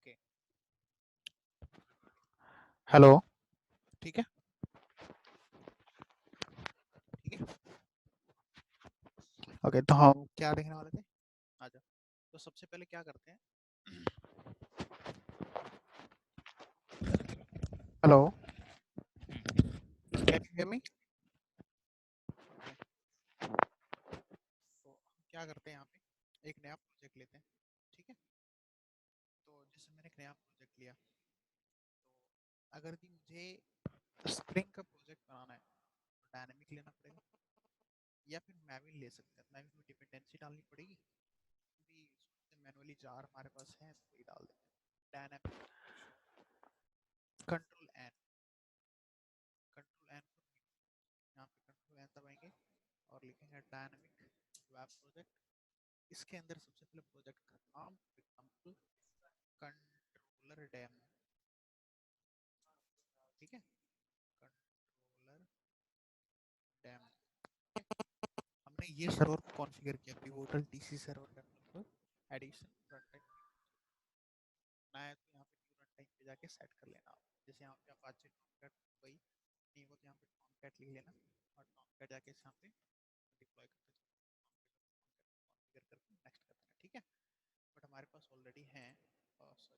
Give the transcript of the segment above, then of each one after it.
Okay. Hello. ठीक है। ठीक है। ओके, तो हम क्या देखने वाले थे? आजा। तो सबसे पहले क्या करते हैं? Hello, can you hear me? तो हम क्या करते हैं यहाँ पे, एक नया प्रोजेक्ट लेते हैं। ठीक है। तो जैसे मैंने एक नया प्रोजेक्ट लिया, तो अगर कि मुझे स्प्रिंग का प्रोजेक्ट बनाना है तो डायनेमिक लेना पड़ेगा, या फिर मैविल ले सकते हैं। मैविल में डिपेंडेंसी डालनी पड़ेगी, क्योंकि मैनुअली जार हमारे पास है तो वही डाल देते हैं। Dynamic, control N, control N, यहाँ पे कंट्रोल एन दबाएंगे और लिखेंगे डायनेमिक वेब प्रोजेक्ट। इसके अंदर सबसे पहले प्रोजेक्ट का नाम, एग्जाम्पल कंट्रोलर डेमो। ठीक है, कंट्रोलर डेमो। हमने ये सर्वर को कॉन्फ़िगर किया, pivotal TC server developer edition runtime ना है, तो यहाँ पे न्यू रनटाइम पे जाके सेट कर लेना आप। जैसे यहाँ पे अपाचे टॉमकैट वही नहीं हो तो यहाँ पे टॉमकैट लिख लेना और टॉमकैट जाके यहाँ पे डिप्लॉय करते कॉन्फ़िगर करके नेक्स्ट कर देना। ठीक है। बट हमारे पास ऑलरेडी है, सॉरी,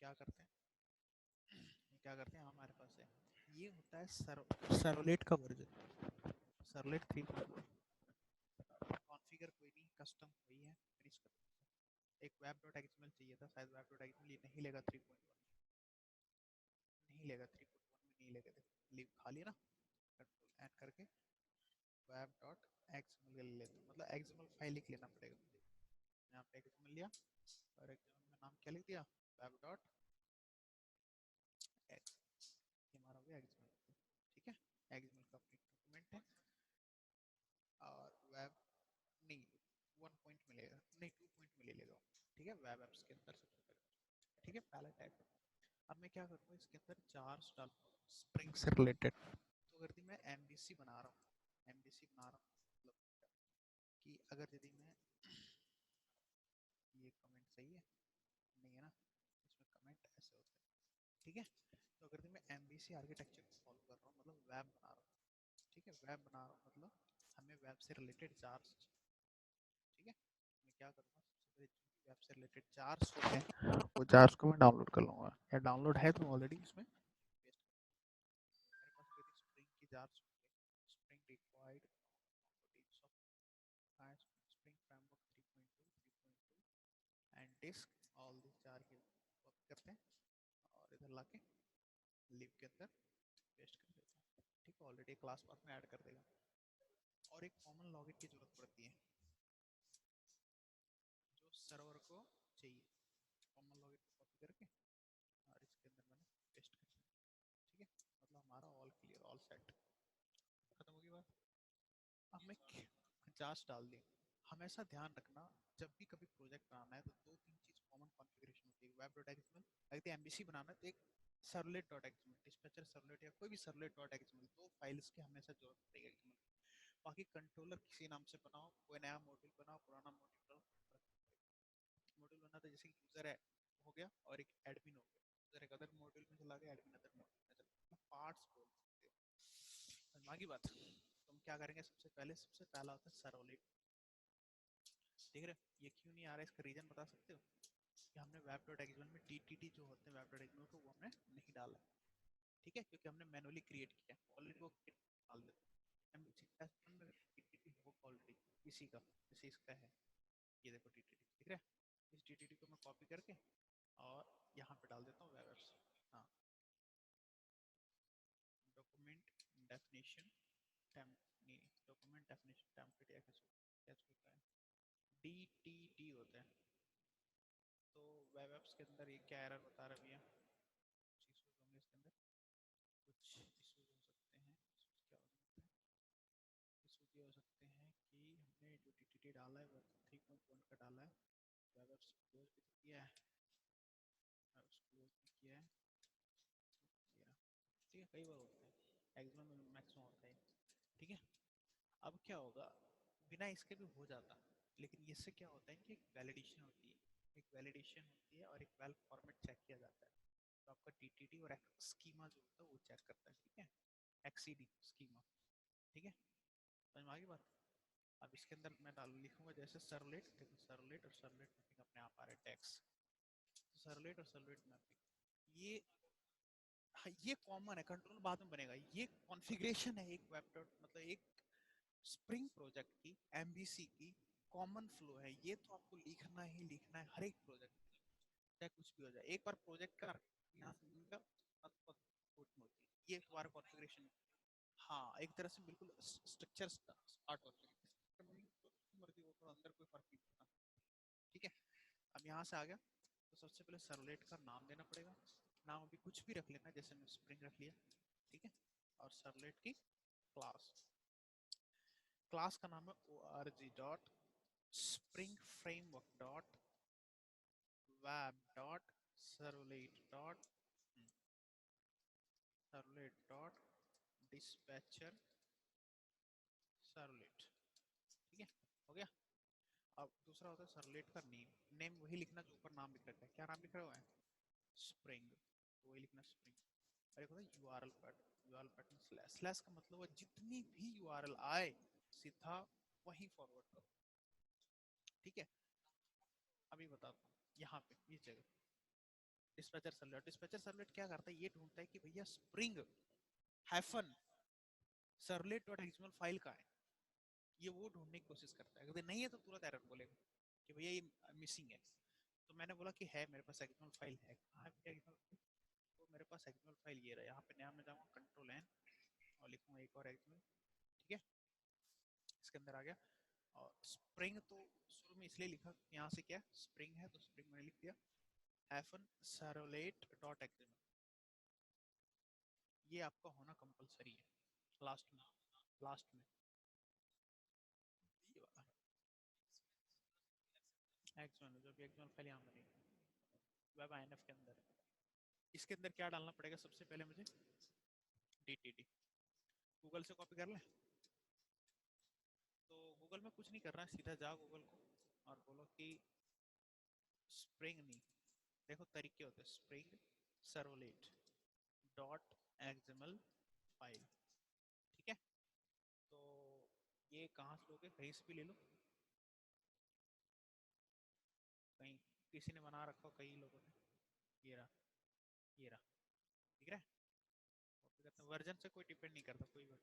क्या करते हैं, क्या करते हैं, हमारे पास है, ये होता है सर्वलेट का वर्जन, सर्वलेट 3 कॉन्फ़िगर कोई नहीं, कस्टम कोई है, फिनिश कर। एक web.xml चाहिए था, शायद web.xml ये नहीं लेगा 3.1, नहीं लेगा 3.1 में, नहीं लेगा। देखो लीव खाली ना, कंट्रोल एन करके web.xml ले लेते, मतलब xml फाइल लिख लेना पड़ेगा मुझे। यहाँ पे xml लिया और xml में नाम क्या लिख दिया, web.x, ये हमारा हो गया xml। ठीक है, xml का अपनी डॉक्यूमेंट है और वेब नहीं 1 पॉइंट मिलेगा, नहीं 2 पॉइंट में ले लेगा। ठीक है, वेब एप्स के अंदर सबसे पहले। ठीक है, पहला टैग। अब मैं क्या करूँगा, इसके अंदर चार्स डालूंगा स्प्रिंग से रिलेटेड। तो अगर मैं एमबीसी बना रहा हूँ, एमबीसी बना रहा हूँ मतलब कि अगर यदि मैं ये कमेंट सही है नहीं है ना, इसमें कमेंट ऐसे होते हैं। ठीक है। तो अगर मैं एमबीसी आर्किटेक्चर को फॉलो कर रहा हूँ, मतलब वेब बना रहा हूँ। ठीक है, वेब बना रहा हूँ मतलब हमें वेब से रिलेटेड चार्स। ठीक है, मैं क्या करूँगा, सबसे पहले वेब से रिलेटेड चार्स होते हैं वो चार्स को मैं डाउनलोड कर लूँगा, या डाउनलोड है तो ऑलरेडी उसमें पेस्ट। मेरे पास यदि स्प्रिंग की जार्स होंगे, spring required properties of spring framework 3.2 and disk, all this jar की कॉपी करते हैं और इधर लाके लिव के अंदर पेस्ट कर देते हैं। ठीक है, ऑलरेडी क्लास पाथ में ऐड कर देगा। और एक कॉमन लॉगिन की जरूरत पड़ती है जो सर्वर को चाहिए। कॉमन लॉगिन को कॉपी करके और इसके अंदर मैंने पेस्ट कर दिया। ठीक है, मतलब हमारा ऑल क्लियर, ऑल सेट, खत्म होगी बात। अब मैं जांच डाल दी। हमेशा ध्यान रखना, जब भी कभी प्रोजेक्ट बनाना है तो दो तीन चीज कॉमन कॉन्फ़िगरेशन होती है। web.xml, अगर एमबीसी बनाना है तो एक servlet.xml, डिस्पैचर सर्वलेट या कोई भी servlet.xml, दो फाइल्स की हमेशा जरूरत पड़ेगी XML। बाकी कंट्रोलर किसी नाम से बनाओ, कोई नया मॉड्यूल बनाओ, पुराना मॉड्यूल बनाओ, मॉड्यूल बना था जैसे यूजर है हो गया और एक एडमिन हो गया, यूजर एक अदर मॉड्यूल में चला गया, एडमिन अदर मॉड्यूल में चला गया, पार्ट्स बोल सकते हो। बाकी बात तो हम क्या करेंगे, सबसे पहले सबसे पहला होता है सर्वलेट। देख रहे हो ये क्यों नहीं आ रहा है, इसका रीजन बता सकते हो? कि हमने web.xml में टीटीटी जो होते हैं web.xml को, वो हमने नहीं डाला। ठीक है, क्योंकि हमने मैनुअली क्रिएट किया ऑलरेडी, वो डाल देते हैं टीटीटी होगा ऑलरेडी इसी का, जैसे इसका है, ये देखो टीटीटी दिख रहा है। इस टीटीटी को मैं कॉपी करके और यहाँ पे डाल देता हूँ वेब एप्स। हाँ, डॉक्यूमेंट डेफिनेशन नहीं, डॉक्यूमेंट डेफिनेशन टेम्पलेट या कैसे होता है, DTT होता है। तो वेब एप्स के अंदर ये क्या एरर बता रहा है भैया, कुछ इश्यूज होंगे इसके अंदर, कुछ इश्यूज हो सकते हैं। इश्यूज क्या हो सकते हैं, इश्यूज ये हो सकते हैं कि हमने जो DTT डाला है वो 3.1 का डाला है, वेब एप्स क्लोज भी तो किया है, वेब एप्स क्लोज भी किया है, ठीक है, कई बार होता है, एक्सएमएल में मैक्सिमम होता है। ठीक है, अब क्या होगा, बिना इसके भी हो जाता, लेकिन इससे क्या होता है कि एक वैलिडेशन होती है, वैलिडेशन होती है और एक वेल फॉर्मेट चेक किया जाता है। तो आपका टीटीडी और स्कीमा जो होता है वो चेक करता है, ठीक है, एक्सीडी स्कीमा, ठीक है, समझ में आ गई बात। अब इसके अंदर मैं डाल लिखूंगा जैसे सरलेट, देखो सरलेट और सरलेट मैपिंग अपने आप आ रहा है टैक्स, सरलेट और सरलेट मैपिंग ये, हाँ, ये कॉमन है, कंट्रोल बाद में बनेगा, ये कॉन्फ़िगरेशन है एक वेब डॉट मतलब एक स्प्रिंग प्रोजेक्ट की, एमबीसी की कॉमन फ्लो है, ये तो आपको लिखना ही लिखना है हर एक प्रोजेक्ट, चाहे कुछ भी हो जाए, एक बार प्रोजेक्ट का यहाँ से मिलेगा होती है, ये तुम्हारा कॉन्फ़िगरेशन। हाँ एक तरह से बिल्कुल स्ट्रक्चर स्टार्ट होता है, मर्जी वो तो अंदर कोई फर्क नहीं पड़ता, ठीक है। अब यहाँ से आ गया तो सबसे पहले सर्वलेट का नाम देना पड़ेगा, नाम अभी कुछ भी रख लेना, जैसे मैं स्प्रिंग रख लिया, ठीक है, और सर्वलेट की क्लास, क्लास का नाम है org dot spring framework dot web dot servlet dot servlet dot dispatcher servlet, ठीक है, हो गया। अब दूसरा होता है सर्वलेट का नेम, नेम वही लिखना जो ऊपर नाम लिख रखा है, क्या नाम लिख रहा है, स्प्रिंग, वही लिखना स्प्रिंग, और एक होता है URL pattern, URL pattern slash, slash का मतलब है जितनी भी यूआरएल आए सीधा वही फॉरवर्ड करो, ठीक है। अभी बताता हूँ यहाँ पे इस जगह डिस्पैचर सर्वलेट, डिस्पैचर सर्वलेट क्या करता है, ये ढूंढता है कि भैया spring hyphen servlet dot XML file का है, ये वो ढूंढने की कोशिश करता है, अगर नहीं है तो तुरंत एरर बोलेगा कि भैया ये मिसिंग है। तो मैंने बोला कि है मेरे पास एक्सएमएल फाइल है, कहाँ है एक्सएमएल, तो मेरे पास एक्सएमएल फाइल ये रहा, यहाँ पे नया में जाऊँगा कंट्रोल एन और लिखूंगा एक और एक्सएमएल, ठीक है, इसके अंदर आ गया। और स्प्रिंग तो शुरू में इसलिए लिखा, यहाँ से क्या स्प्रिंग है तो स्प्रिंग मैंने लिख दिया हाइफन सर्वलेट डॉट एक्सएमएल, ये आपका होना कंपलसरी है लास्ट में, लास्ट में ये वाला एक्सएमएल जो भी एक्सएमएल फाइल यहाँ बनेगी वेब आईएनएफ के अंदर, इसके अंदर क्या डालना पड़ेगा सबसे पहले मुझे, डीटीडी, गूगल से कॉपी कर लें, तो गूगल में कुछ नहीं करना है, सीधा जाओ गूगल को और बोलो कि स्प्रिंग नहीं, देखो तरीके होते हैं, spring servlet dot XML file, ठीक है। तो ये कहाँ से लोगे, कहीं से भी ले लो, कहीं किसी ने बना रखा हो कई लोगों ने, ये रहा, ये रहा, ठीक है, कॉपी करते हैं, वर्जन से कोई डिपेंड नहीं करता कोई बात।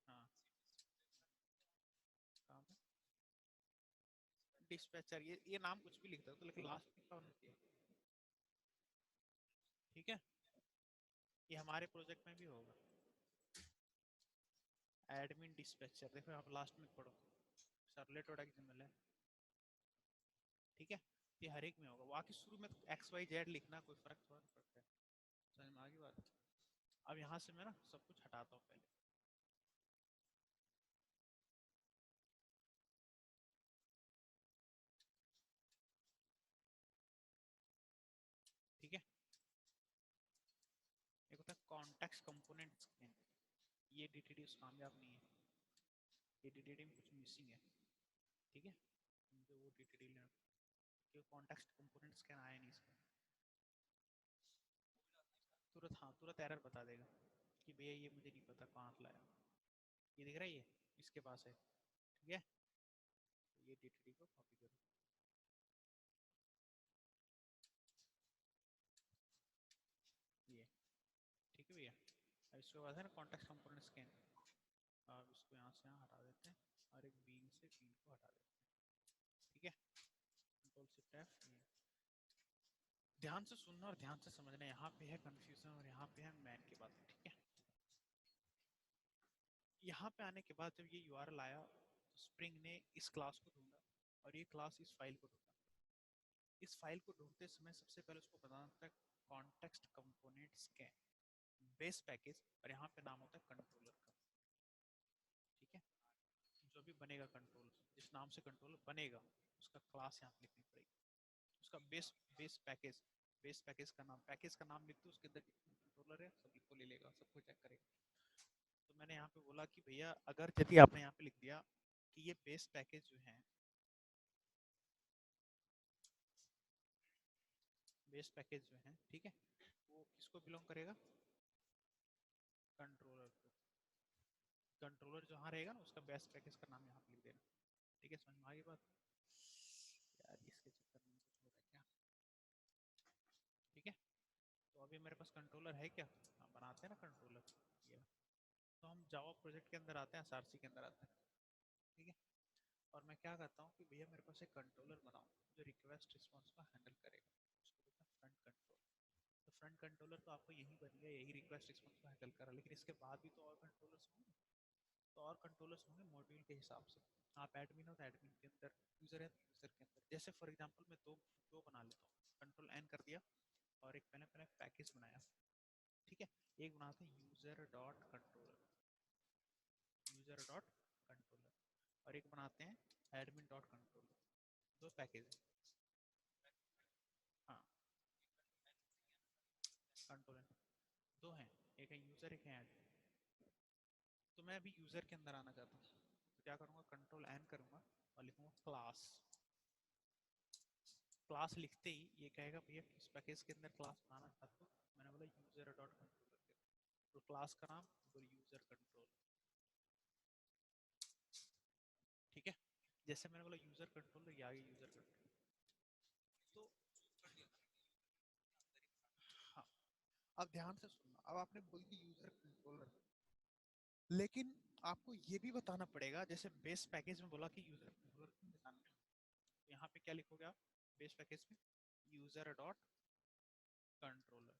हाँ कहाँ पे डिस्पैचर, ये नाम कुछ भी लिख दो तो लेकिन लास्ट में क्या होना चाहिए, ठीक है, ये हमारे प्रोजेक्ट में भी होगा, एडमिन डिस्पैचर, देखो आप लास्ट में पढ़ो सर्वलेट डॉट एक्सएमएल है, ठीक है, ये हर एक में होगा, बाकी शुरू में एक्स वाई जेड लिखना कोई फर्क थोड़ा नहीं पड़ता है, समझ में आ गई बात। अब यहाँ से मैं ना सब कुछ हटाता हूँ पहले, ठीक है, एक होता है कॉन्टेक्स्ट कंपोनेंट स्कैन, ये डीटीडी कामयाब नहीं है, ये डीटीडी में कुछ मिसिंग है, ठीक है, मुझे वो डीटीडी लेना, क्योंकि कॉन्टेक्स्ट कंपोनेंट स्कैन आया नहीं इसका, तुरंत, हाँ तुरंत एरर बता देगा कि भैया ये मुझे नहीं पता कहाँ से लाया, ये दिख रहा है, ये इसके पास है, ठीक है, तो ये डीटीडी को कॉपी करो, ये ठीक है भैया। अब इसके बाद है ना कॉन्टेक्स्ट कंपोनेंट स्कैन, अब इसको यहाँ से यहाँ हटा देते हैं और एक बीन से बीन को हटा देते हैं, ठीक है, कंट्रोल शिफ्ट एफ, ध्यान से सुनना और ध्यान से समझना, यहाँ पे है कंफ्यूजन और यहाँ पे है मैन की बात, ठीक है। यहाँ पे आने के बाद जब ये यूआरएल आया तो स्प्रिंग ने इस क्लास को ढूंढा और ये क्लास इस फाइल को ढूंढा, इस फाइल को ढूंढते समय सबसे पहले उसको बताना होता है context component scan base package, और यहाँ पे नाम होता है कंट्रोलर का, ठीक है, जो भी बनेगा कंट्रोल, जिस नाम से कंट्रोलर बनेगा उसका क्लास यहाँ पे लिखनी पड़ेगी, उसका base base package, base package का नाम, पैकेज का नाम लिख दो, उसके अंदर कंट्रोलर है सब को ले लेगा, सबको चेक करेगा। तो मैंने यहाँ पे बोला कि भैया अगर यदि आपने यहाँ पे लिख दिया कि ये बेस पैकेज जो है बेस पैकेज जो है, ठीक है, वो किसको बिलोंग करेगा? कंट्रोलर को। कंट्रोलर जहाँ रहेगा ना उसका बेस पैकेज का नाम यहाँ पे लिख देना। ठीक है, समझ में आ गई बात? यार इसके चक्कर में कुछ हो रहा है क्या? ठीक है, तो अभी मेरे पास कंट्रोलर है क्या? हाँ, बनाते हैं ना कंट्रोलर। ये तो हम जावा प्रोजेक्ट के अंदर आते हैं, SRC के अंदर आते हैं। ठीक है, और मैं क्या करता हूँ कि भैया मेरे पास एक कंट्रोलर बनाओ जो रिक्वेस्ट रिस्पॉन्स को हैंडल करेगा, उसको बोलते हैं फ्रंट कंट्रोल। तो फ्रंट कंट्रोलर तो आपको यही बन गया, यही रिक्वेस्ट रिस्पॉन्स को हैंडल कर रहा है, लेकिन इसके बाद भी तो और कंट्रोलर्स होंगे। तो और कंट्रोलर्स होंगे मॉड्यूल के हिसाब से। आप एडमिन हो तो एडमिन के अंदर, यूजर है तो यूजर के अंदर। जैसे फॉर एग्जांपल मैं दो दो बना लेता हूँ, कंट्रोल एन कर दिया, और एक मैंने पहले पैकेज बनाया। ठीक है, एक बनाते हैं user dot controller, user dot controller, और एक बनाते हैं एडमिन डॉट कंट्रोलर। दो पैकेज है। हाँ, कंट्रोलर दो हैं, एक है यूजर, एक है एडमिन। तो मैं अभी यूजर के अंदर आना चाहता हूँ, तो क्या करूँगा, कंट्रोल एन करूँगा और लिखूँगा क्लास। क्लास लिखते ही ये कहेगा भैया किस पैकेज के अंदर क्लास बनाना चाहते हो। मैंने बोला यूजर डॉट कंट्रोलर के, तो क्लास का नाम बोल यूजर कंट्रोल। ठीक है, जैसे मैंने बोला यूजर कंट्रोलर, ये आ गया यूजर कंट्रोल। तो हाँ, अब ध्यान से सुनना, अब आपने बोल दी यूजर कंट्रोलर, लेकिन आपको ये भी बताना पड़ेगा, जैसे बेस पैकेज में बोला कि यूजर कंट्रोलर क्यों बताना है, तो यहाँ पे क्या लिखोगे आप बेस पैकेज में? User dot controller,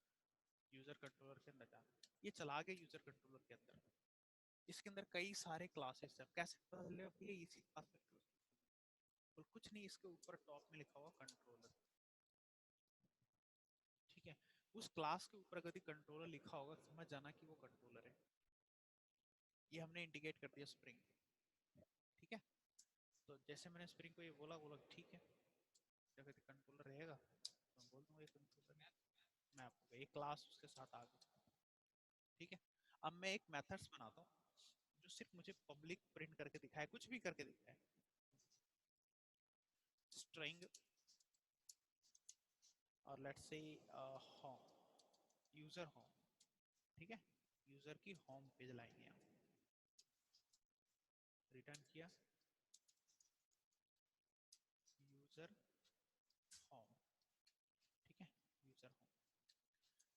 user controller के अंदर जाना। ये चला गया यूजर कंट्रोलर के अंदर। इसके अंदर कई सारे क्लासेस हैं, कैसे पता चलेगा कि ये इसी क्लास में? और कुछ नहीं, इसके ऊपर टॉप में लिखा हुआ कंट्रोलर। ठीक है, उस क्लास के ऊपर अगर कंट्रोलर लिखा होगा समझ जाना कि वो कंट्रोलर है। ये हमने इंडिकेट कर दिया स्प्रिंग। ठीक है, तो जैसे मैंने स्प्रिंग को ये बोला बोला ठीक है, जब कंट्रोलर रहेगा तो मैं बोल दूंगा ये कंट्रोलर है। मैं आपको एक क्लास उसके साथ आ गया। ठीक है, अब मैं एक मेथड्स बनाता हूँ जो सिर्फ मुझे पब्लिक प्रिंट करके दिखाए, कुछ भी करके दिखाए। स्ट्रिंग और let's say home, user home. ठीक है, यूजर की होम पेज लाएंगे हम, रिटर्न किया यूजर होम। ठीक है, यूजर होम।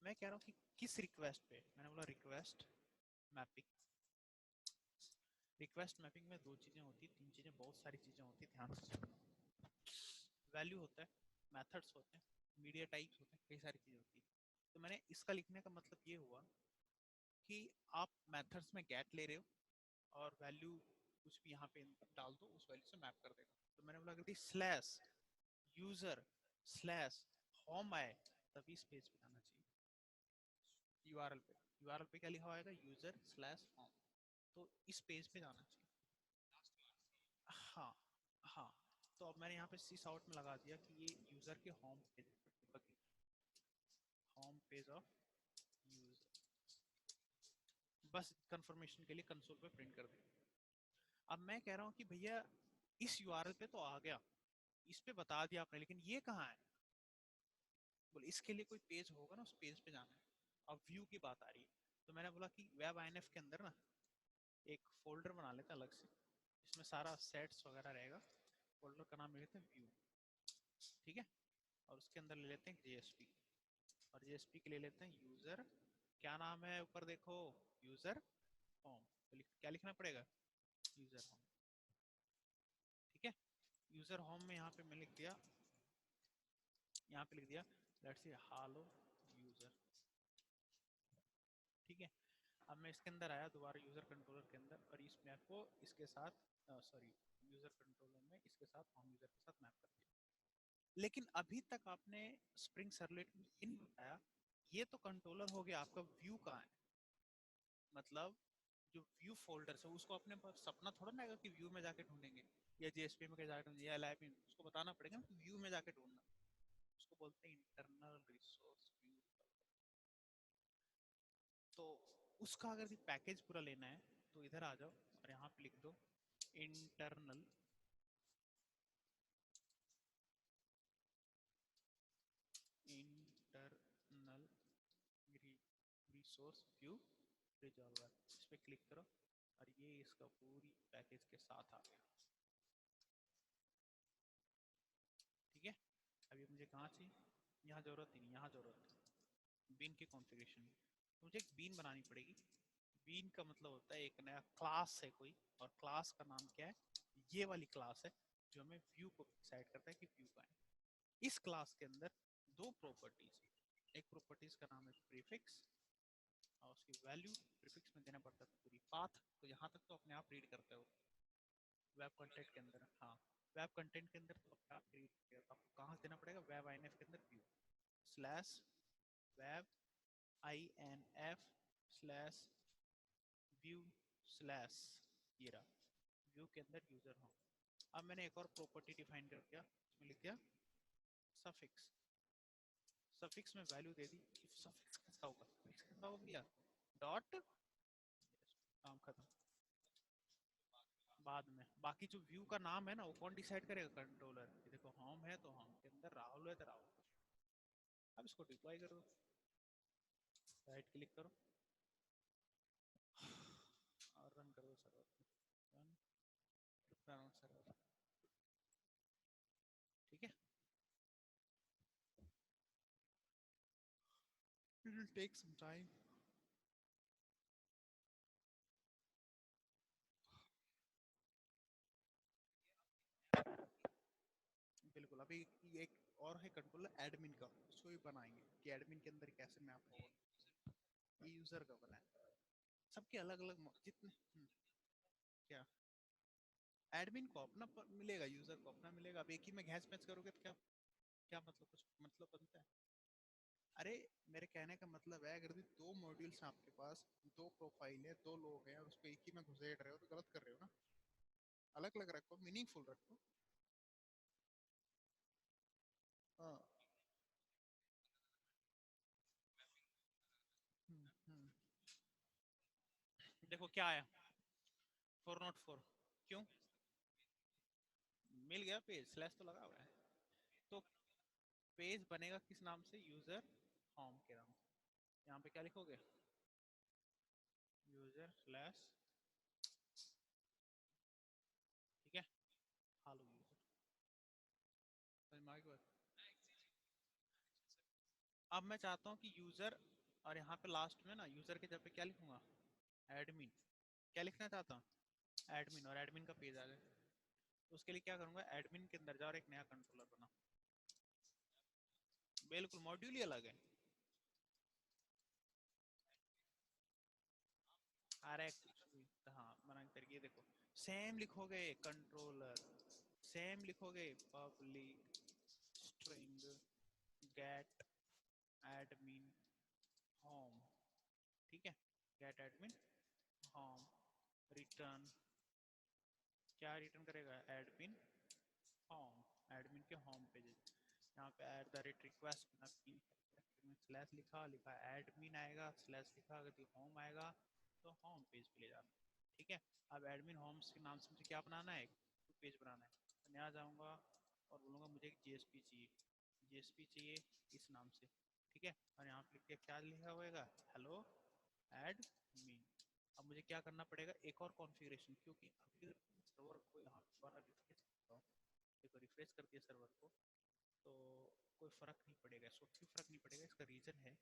मैं कह रहा हूँ कि किस रिक्वेस्ट पे, मैंने बोला रिक्वेस्ट मैपिंग। रिक्वेस्ट मैपिंग में दो चीजें होती है, तीन चीजें, बहुत सारी चीजें होती है, ध्यान से सुनना। वैल्यू होता है, मेथड्स होते हैं, मीडिया टाइप्स होते हैं, कई सारी चीजें होती है। तो मैंने इसका लिखने का मतलब ये हुआ कि आप मेथड्स में गेट ले रहे हो और वैल्यू कुछ भी यहाँ पे डाल दो, उस वैल्यू से मैप कर देगा। तो मैंने बोला अगर स्लैश यूजर स्लैश होम आए तभी इस पेज पे आना चाहिए। यूआरएल पे, यूआरएल पे क्या लिखा होगा, यूजर स्लैश होम, तो इस पेज पे जाना चाहिए। हाँ, हाँ, तो अब मैंने यहाँ पे सिस आउट में लगा दिया कि ये यूजर के home page, home page of user, बस कंफर्मेशन के लिए कंसोल पे प्रिंट कर दिया। अब मैं कह रहा हूँ कि भैया इस यूआरएल पे तो आ गया, इस पे बता दिया आपने, लेकिन ये कहाँ है? बोले इसके लिए कोई पेज होगा ना, उस पेज पे जाना है। अब व्यू की बात आ रही है, तो मैंने बोला कि वेब आईएनएफ के अंदर ना एक फोल्डर बना लेते हैं अलग से, इसमें सारा सेट्स वगैरह रहेगा। फोल्डर का नाम ले लेते हैं व्यू। ठीक है, और उसके अंदर ले लेते हैं जेएसपी, और जेएसपी के ले लेते हैं यूजर, क्या नाम है ऊपर देखो, यूजर होम। तो क्या लिखना पड़ेगा, यूजर होम। ठीक है, यूजर होम में यहाँ पे मैं लिख दिया, यहाँ पे लिख दिया लेट्स सी हालो यूजर। ठीक है, अब मैं इसके अंदर आया दोबारा यूजर कंट्रोलर के अंदर, और इस मैप को इसके साथ, सॉरी, यूजर कंट्रोलर में इसके साथ होम यूजर के साथ मैप कर दिया। लेकिन अभी तक आपने स्प्रिंग सर्वलेट में ये नहीं बताया, ये तो कंट्रोलर हो गया, आपका व्यू कहाँ है? मतलब जो व्यू फोल्डर है उसको अपने पास सपना थोड़ा ना कि व्यू में जाके ढूंढेंगे, या जेएसपी में जाके ढूंढेंगे, या एलआईपी में, उसको बताना पड़ेगा ना कि व्यू में जाके ढूंढना। उसको बोलते हैं इंटरनल रिसोर्स व्यू। तो उसका अगर पैकेज पूरा लेना है तो इधर आ जाओ और यहाँ पे लिख दो इंटरनल सोर्स व्यू रिजॉल्वर, इस पर क्लिक करो और ये इसका पूरी पैकेज के साथ आ गया। ठीक है, अभी मुझे कहाँ चाहिए, यहाँ जरूरत नहीं, यहाँ जरूरत है बीन की कॉन्फ़िगरेशन। तो मुझे एक बीन बनानी पड़ेगी। बीन का मतलब होता है एक नया क्लास है कोई, और क्लास का नाम क्या है, ये वाली क्लास है जो हमें व्यू को डिसाइड करता है कि व्यू का है। इस क्लास के अंदर दो प्रॉपर्टीज, एक प्रॉपर्टीज का नाम है प्रीफिक्स और उसकी वैल्यू प्रीफिक्स में देना पड़ता है पूरी पाथ। तो यहाँ तक तो अपने आप रीड करते हो वेब कंटेंट के अंदर। हाँ, वेब कंटेंट के अंदर तो अपने आप रीड करते हो, आपको कहाँ देना पड़ेगा, वेब आईएनएफ के अंदर view slash web INF slash view slash, ये रहा व्यू के अंदर यूजर हो। अब मैंने एक और प्रॉपर्टी डिफाइन कर दिया, इसमें लिख दिया सफिक्स। सफिक्स में वैल्यू दे दी, सफिक्स कैसा होगा, सफिक्स कैसा हो गया, डॉट, काम खत्म। बाद में बाकी जो व्यू का नाम है ना वो कौन डिसाइड करेगा, कंट्रोलर। देखो होम है तो होम के अंदर राहुल है तो राहुल। अब इसको डिप्लॉय कर दो, राइट क्लिक करो और रन कर दो सर्वर को, रन सर्वर। ठीक है, it will take some time। बिल्कुल, अभी एक और है कंट्रोलर एडमिन का, उसको भी बनाएंगे कि एडमिन के अंदर कैसे मैप होगा। ये यूजर का बना है, सबके अलग अलग जितने क्या एडमिन को अपना मिलेगा, यूजर को अपना मिलेगा। अब एक ही में घैस मैच करोगे तो क्या क्या मतलब, कुछ मतलब बनता है। अरे मेरे कहने का मतलब है, अगर दो मॉड्यूल्स हैं आपके पास, दो प्रोफाइल है, दो लोग हैं और उसको एक ही में घुसेड़ रहे हो तो गलत कर रहे हो ना। अलग अलग रखो, मीनिंगफुल रखो। हाँ। हम्म। देखो क्या आया, 404, क्यों मिल गया पेज, स्लैश तो लगा हुआ है। तो पेज बनेगा किस नाम से, यूजर होम के नाम से। यहाँ पे क्या लिखोगे, यूजर स्लैश, ठीक है, हालो यूजर। समझ में आ गई बात। अब मैं चाहता हूँ कि यूजर, और यहाँ पे लास्ट में ना यूजर के जगह पे क्या लिखूंगा, एडमिन। क्या लिखना चाहता हूँ, एडमिन, और एडमिन का पेज आ जाए। तो उसके लिए क्या करूंगा, एडमिन के अंदर जाओ और एक नया कंट्रोलर बना। बिल्कुल, मॉड्यूल ही अलग है। अरे हाँ, बनाने के तरीके देखो, सेम लिखोगे कंट्रोलर, सेम लिखोगे public string get admin home. ठीक है, गेट एडमिन होम, रिटर्न, क्या रिटर्न करेगा, एडमिन होम, एडमिन के होम पेज। यहाँ पे at the rate request slash लिखा, लिखा एडमिन आएगा, स्लैश लिखा, अगर होम आएगा तो होम पेज पे ले जाना। ठीक है, अब एडमिन होम्स के नाम से मुझे क्या बनाना है, पेज बनाना है। तो मैं आ जाऊँगा और बोलूँगा मुझे एक जीएसपी चाहिए, जीएसपी चाहिए इस नाम से। ठीक है, और यहाँ पे लिख के क्या लिखा होगा, हेलो एडमिन। अब मुझे क्या करना पड़ेगा, एक और कॉन्फ़िगरेशन, क्योंकि अभी सर्वर को यहाँ पर रिफ्रेश करता हूँ, देखो रिफ्रेश कर दिया सर्वर को, तो कोई फ़र्क नहीं पड़ेगा। इसको क्यों फ़र्क नहीं पड़ेगा, इसका रीज़न है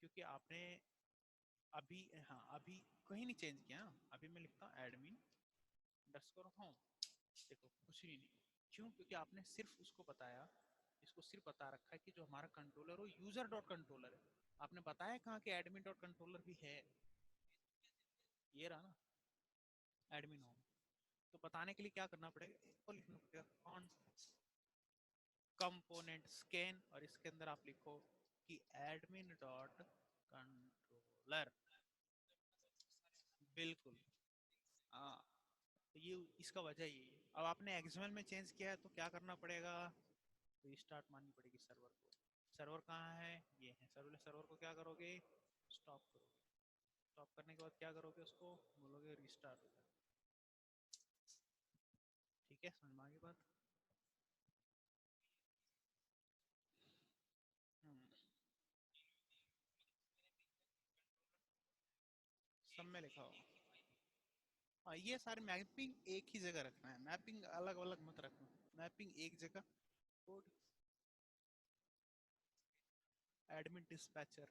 क्योंकि आपने अभी, हाँ अभी कहीं नहीं चेंज किया। अभी मैं लिखता हूँ एडमिन अंडरस्कोर होम, देखो कुछ ही नहीं। क्यों, क्योंकि आपने सिर्फ उसको बताया, इसको सिर्फ बता रखा है कि जो हमारा कंट्रोलर हो यूजर डॉट कंट्रोलर है। आपने बताया कहाँ कि एडमिन डॉट कंट्रोलर भी है, ये रहा ना एडमिन होम। तो बताने के लिए क्या करना पड़ेगा, इसको लिखना पड़ेगा कंपोनेंट स्कैन, और इसके अंदर आप लिखो कि एडमिन डॉट कंट्रोलर। बिल्कुल, हाँ, तो ये इसका वजह ये है। अब आपने एक्सएमएल में चेंज किया है तो क्या करना पड़ेगा, रीस्टार्ट माननी पड़ेगी सर्वर को। सर्वर कहाँ है, ये है सर्वर। सर्वर को क्या करोगे, स्टॉप करोगे। स्टॉप करने के बाद क्या करोगे, उसको बोलोगे रीस्टार्ट हो जाए। ठीक है, समझ में आ गई बात। हम्म। में लिखा होगा। हाँ, ये सारे मैपिंग एक ही जगह रखना है, मैपिंग अलग अलग मत रखना, मैपिंग एक जगह। कोड एडमिन डिस्पैचर,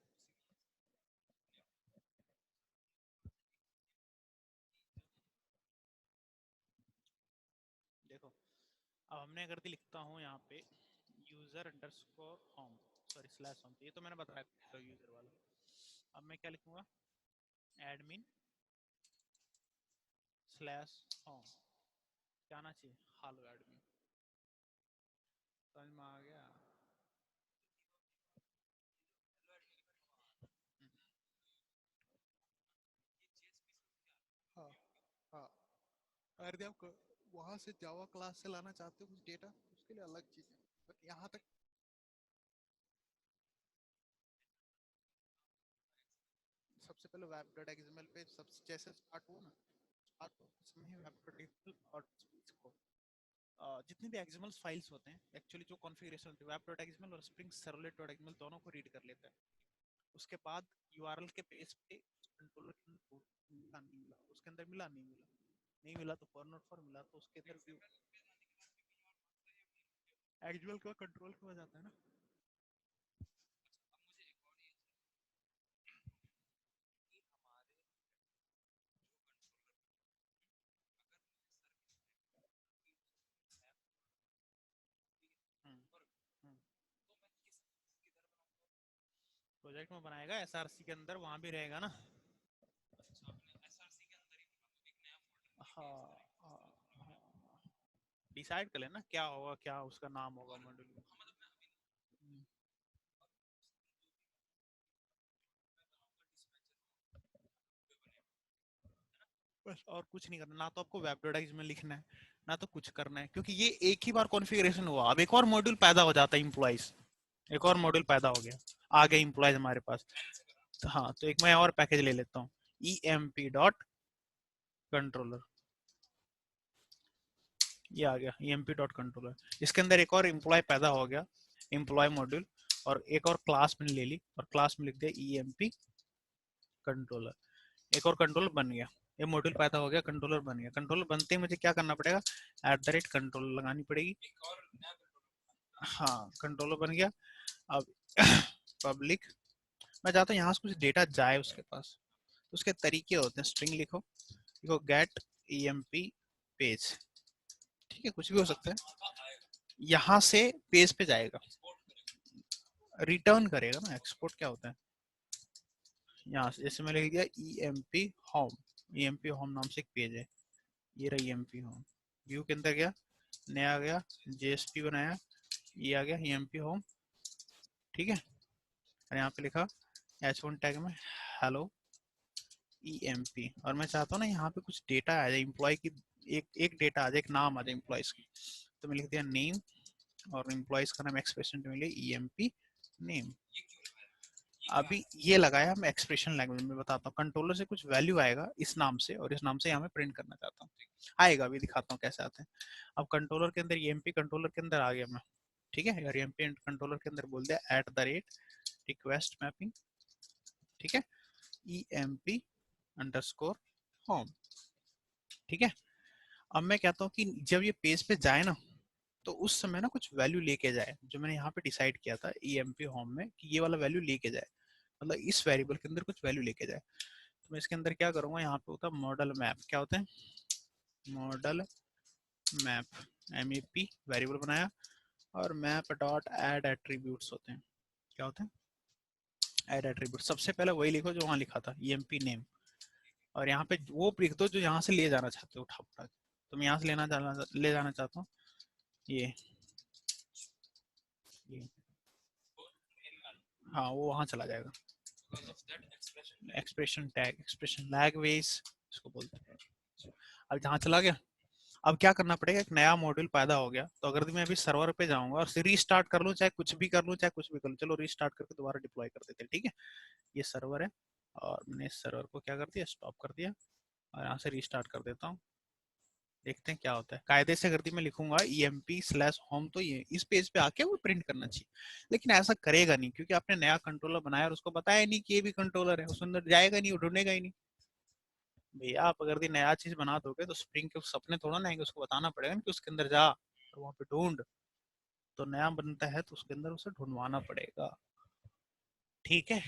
देखो अब हमने अगर लिखता हूँ यहाँ पे user underscore home, sorry slash home, ये तो मैंने बताया तो यूजर वाला। अब मैं क्या लिखूंगा, एडमिन स्लैश होम, क्या आना चाहिए, हालो एडमिन। समझ में आ गया? हाँ हाँ। अगर जब आप वहां से जावा क्लास से लाना चाहते हो कुछ डेटा, उसके लिए अलग चीज है, बट यहाँ तक सबसे पहले वेब डॉट एक्सएमएल पे सब जैसे स्टार्ट हो ना, स्टार्ट हो उसमें ही वेब डॉट एक्सएमएल और इसको जितने भी एक्सएमएल फाइल्स होते हैं एक्चुअली जो कॉन्फ़िगरेशन होती है वेब डॉट एक्सएमएल और स्प्रिंग सर्वलेट डॉट एक्सएमएल दोनों को रीड कर लेता है। उसके बाद यूआरएल के पेज पे कंट्रोलर मिला नहीं मिला, उसके अंदर मिला नहीं मिला, नहीं मिला तो फॉर नॉट फॉर मिला तो उसके अंदर व्यू एक्चुअल का कंट्रोल हो जाता है ना। प्रोजेक्ट में बनाएगा एसआरसी के अंदर, वहां भी रहेगा ना। हाँ हाँ, डिसाइड कर लेना क्या होगा, क्या उसका नाम होगा मॉड्यूल। बस और कुछ नहीं करना, ना तो आपको वेब डॉट में लिखना है ना तो कुछ करना है, क्योंकि ये एक ही बार कॉन्फ़िगरेशन हुआ, अब एक और मॉड्यूल पैदा हो जाता है इम्प्लॉइज, एक और मॉड्यूल पैदा हो गया, आ गए इम्प्लॉइज हमारे पास। तो हाँ, तो एक मैं और पैकेज ले लेता हूँ, E M P dot controller, ये आ गया E M P dot controller. इसके अंदर एक और एम्प्लॉय पैदा हो गया, एम्प्लॉय मॉड्यूल, और एक और क्लास मैंने ले ली और क्लास में लिख दिया ई एम पी कंट्रोलर। एक और कंट्रोलर बन गया, ये मॉड्यूल पैदा हो गया, कंट्रोलर बन गया। कंट्रोलर बनते ही मुझे क्या करना पड़ेगा, एट द रेट कंट्रोलर लगानी पड़ेगी। हाँ, कंट्रोलर बन गया। अब पब्लिक, मैं चाहता हूँ यहाँ से कुछ डेटा जाए उसके पास, तो उसके तरीके होते हैं, स्ट्रिंग लिखो, लिखो get E M P page, ठीक है, कुछ भी हो सकता है, यहाँ से पेज पे जाएगा, रिटर्न करेगा ना, एक्सपोर्ट क्या होता है, यहाँ से जैसे मैं लिख दिया E M P home, E M P home नाम से एक पेज है, ये रहा E M P home, view के अंदर गया, नया आ गया, जेएसपी बनाया, ये आ गया ई एम पी होम, ठीक है। और यहाँ पे लिखा h1 टैग में हेलो ई एम पी, और मैं चाहता हूँ ना यहाँ पे कुछ डेटा आ जाए इम्प्लॉय की, एक एक डेटा आ जाए, एक नाम आ जाए इम्प्लॉयज की, तो मैं लिख दिया नेम, और एम्प्लॉयज का नाम एक्सप्रेशन में मिले ई एम पी नेम। अभी ये लगाया मैं एक्सप्रेशन लैंग्वेज में, बताता हूँ कंट्रोलर से कुछ वैल्यू आएगा इस नाम से, और इस नाम से यहाँ मैं प्रिंट करना चाहता हूँ, आएगा, अभी दिखाता हूँ कैसे आते हैं। अब कंट्रोलर के अंदर ईएमपी कंट्रोलर के अंदर आ गया मैं, ठीक है, और ईएमपी कंट्रोलर के अंदर बोल दिया at the rate request mapping, ठीक है, E M P underscore home, ठीक है। अब मैं कहता हूँ कि जब ये पेज पे जाए ना, तो उस समय ना कुछ वैल्यू लेके जाए, जो मैंने यहाँ पे डिसाइड किया था ई एम पी होम में कि ये वाला वैल्यू लेके जाए, मतलब इस वेरिएबल के अंदर कुछ वैल्यू लेके जाए। तो मैं इसके अंदर क्या करूंगा, यहाँ पे होता है मॉडल मैप, क्या होता है model map, M A P variable बनाया, और मैप डॉट एड एट्रीब्यूट्स होते हैं, क्या होते हैं एड एट्रीब्यूट, सबसे पहले वही लिखो जो वहाँ लिखा था ई एम पी नेम, और यहाँ पे वो लिख दो जो यहाँ से ले जाना चाहते हो उठा उठा के, तो मैं यहाँ से ले जाना चाहता हूँ ये ये, हाँ वो वहाँ चला जाएगा, एक्सप्रेशन टैग, एक्सप्रेशन लैंग्वेज इसको बोलते हैं। अब जहाँ चला गया, अब क्या करना पड़ेगा, एक नया मॉड्यूल पैदा हो गया, तो अगर मैं अभी सर्वर पे जाऊंगा और रीस्टार्ट कर लूँ, चाहे कुछ भी कर लूँ, चाहे कुछ भी कर लूँ, चलो रीस्टार्ट करके दोबारा डिप्लॉय कर देते हैं, ठीक है। ये सर्वर है, और मैंने इस सर्वर को क्या कर दिया, स्टॉप कर दिया, और यहाँ से रीस्टार्ट कर देता हूँ, देखते हैं क्या होता है। कायदे से अगर मैं लिखूंगा E M P slash home, तो ये इस पेज पे आके वो प्रिंट करना चाहिए, लेकिन ऐसा करेगा नहीं, क्योंकि आपने नया कंट्रोलर बनाया और उसको बताया नहीं कि ये भी कंट्रोलर है, उसके अंदर जाएगा नहीं, वो ढूंढेगा ही नहीं। भैया आप अगर ये नया चीज बना दोगे तो स्प्रिंग के सपने थोड़ा ना आएंगे, उसको बताना पड़ेगा ना कि उसके अंदर जा और वहां पे ढूंढ। तो नया बनता है तो उसके अंदर उसे ढूंढवाना पड़ेगा। ठीक है,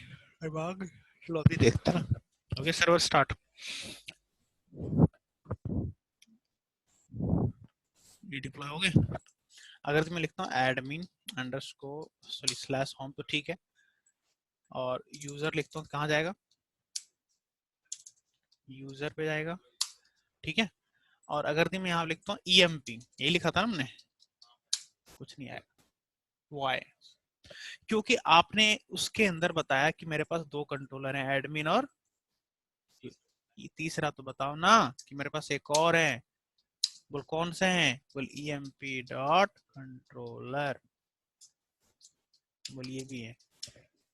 दिमाग। चलो अभी देखते हैं ना। Okay, server start. ये डिप्लॉय हो गए। अगर तो मैं लिखता हूँ admin underscore sorry slash home तो ठीक है। और यूजर लिखता हूँ, कहाँ जाएगा? यूजर पे जाएगा। ठीक है। और अगर मैं यहाँ लिखता हूँ EMP, यही लिखा था ना हमने, कुछ नहीं आएगा। वाई? क्योंकि आपने उसके अंदर बताया कि मेरे पास दो कंट्रोलर हैं, एडमिन और ये तीसरा तो बताओ ना कि मेरे पास एक और है। बोल कौन से हैं? बोल EMP डॉट कंट्रोलर। बोल ये भी है।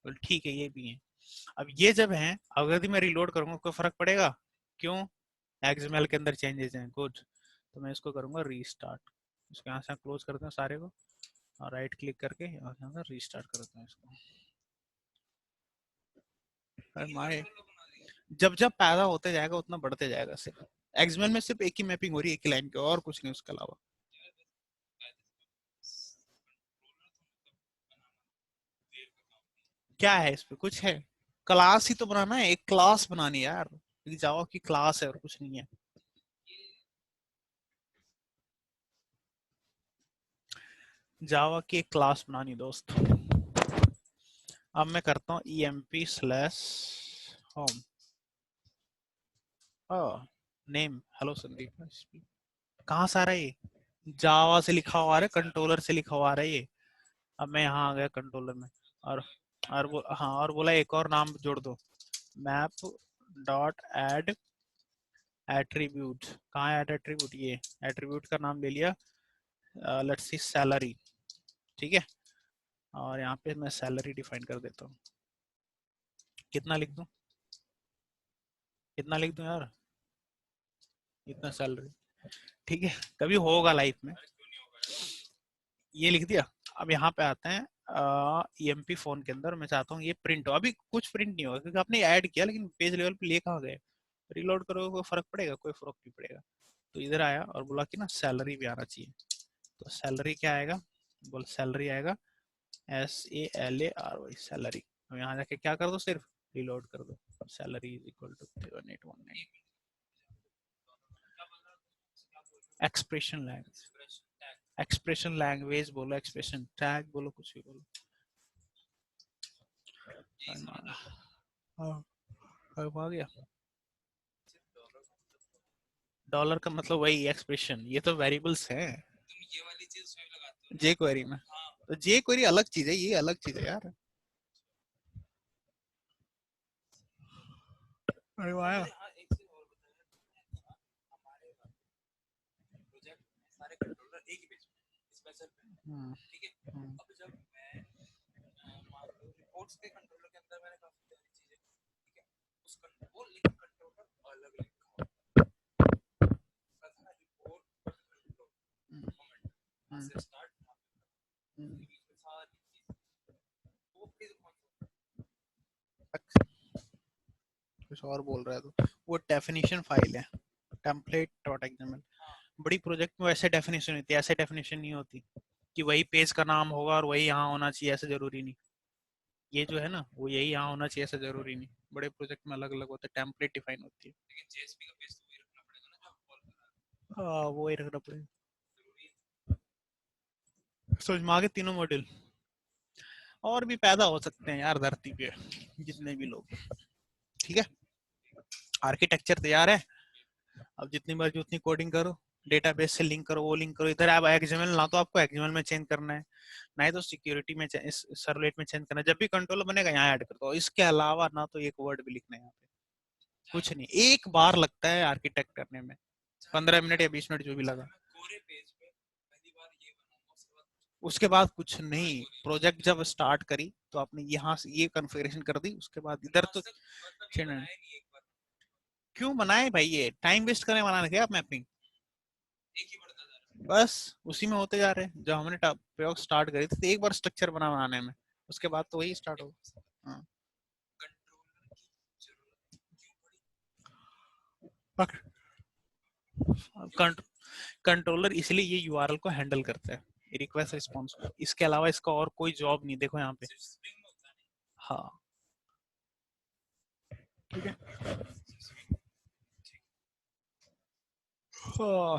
बोल ठीक है ये भी है। अब ये जब है, अगर मैं रिलोड करूंगा कोई फर्क पड़ेगा? क्यों? XML के अंदर चेंजेस हैं कुछ, तो मैं इसको करूंगा रीस्टार्ट। इसको यहाँ से क्लोज करते हैं सारे को, और राइट क्लिक करके यहाँ से रीस्टार्ट करते हैं इसको। मारे जब जब पैदा होते जाएगा उतना बढ़ते जाएगा। सिर्फ एक्सएमएल में सिर्फ एक ही मैपिंग हो रही है, एक ही लाइन की, और कुछ नहीं उसके अलावा। क्या है इस पे? कुछ है? क्लास ही तो बनाना है, एक क्लास बनानी है यार। एक जावा की क्लास है और कुछ नहीं है। जावा की एक क्लास बनानी दोस्त। अब मैं करता हूँ EMP slash home. Name hello Sandeep. कहाँ से आ रहा है ये? जावा से लिखा हुआ है, कंट्रोलर से लिखा हुआ है ये। अब मैं यहाँ आ गया कंट्रोलर में। और हाँ, और बोला एक और नाम जोड़ दो, मैप डॉट एड एट्रीब्यूट। कहाँ है एड एट्रीब्यूट? ये एट्रीब्यूट का नाम ले लिया, लेट्स सी सैलरी। ठीक है। और यहाँ पे मैं सैलरी डिफाइन कर देता हूँ। कितना लिख दूँ? कितना लिख दूँ यार? इतना सैलरी। ठीक है, कभी होगा लाइफ में। ये लिख दिया। अब यहाँ पे आते हैं EMP फोन के अंदर। मैं चाहता हूँ ये प्रिंट हो। अभी कुछ प्रिंट नहीं होगा क्योंकि आपने ऐड किया, लेकिन पेज लेवल पे ले कहाँ गए? रिलोड करोगे कोई फर्क पड़ेगा? कोई फर्क नहीं पड़ेगा। तो इधर आया और बोला कि ना सैलरी भी आना चाहिए। तो सैलरी क्या आएगा? बोल सैलरी आएगा SALARY सैलरी। अब यहाँ जाके क्या कर दो, सिर्फ रिलोड कर दो। Salary is equal to 1819। Expression language, expression language बोलो, एक्सप्रेशन टैग बोलो, कुछ भी बोलो। हाँ, आ गया। डॉलर का मतलब वही एक्सप्रेशन, ये तो वेरिएबल्स हैं। जे क्वेरी में तो जे क्वेरी अलग चीज है, ये अलग चीज है यार। अरे वाह। हम्म, हम्म, हम्म, हम्म। कुछ और बोल रहा है तो वो डेफिनेशन फाइल है, टेम्पलेट डॉट एक्सएमएल। बड़ी प्रोजेक्ट में वैसे डेफिनेशन होती है, ऐसे डेफिनेशन नहीं होती कि वही पेज का नाम होगा और वही यहाँ होना चाहिए, ऐसा जरूरी नहीं। ये जो है ना, वो यही यहाँ होना चाहिए ऐसा जरूरी नहीं। बड़े प्रोजेक्ट में अलग अलग होते हैं, टेम्पलेट डिफाइन होती है। हाँ, वो ही रखना पड़ेगा। समझ में आ गए तीनों मॉड्यूल? और भी पैदा हो सकते हैं यार धरती पे, जितने भी लोग। ठीक है, आर्किटेक्चर तैयार है। अब जितनी बार उतनी कोडिंग करो, डेटाबेस से लिंक करो, वो लिंक करो। इधर आप एक्सएमएल ना तो आपको एक्सएमएल में चेंज करना है, ना ही तो सिक्योरिटी में इस सर्वलेट में चेंज करना है। जब भी कंट्रोलर बनेगा यहाँ ऐड कर दो। इसके अलावा ना तो एक वर्ड भी लिखना है यहाँ पे, कुछ नहीं। एक बार लगता है आर्किटेक्ट करने में, 15 मिनट या 20 मिनट जो भी लगा। उसके बाद कुछ नहीं। प्रोजेक्ट जब स्टार्ट करी तो आपने यहाँ से ये कॉन्फ़िगरेशन कर दी, उसके बाद इधर तो क्यों बनाए भाई? ये टाइम वेस्ट करने बनाने थे आप मैपिंग। बस उसी में होते जा रहे हैं। जब हमने प्रयोग स्टार्ट करी थी तो एक बार स्ट्रक्चर बनाने में, उसके बाद तो वही स्टार्ट होगा। हाँ। कंट्रोलर इसलिए ये यूआरएल को हैंडल करता है, रिक्वेस्ट रिस्पॉन्स को। इसके अलावा इसका और कोई जॉब नहीं। देखो यहाँ पे, हाँ ठीक है। हाँ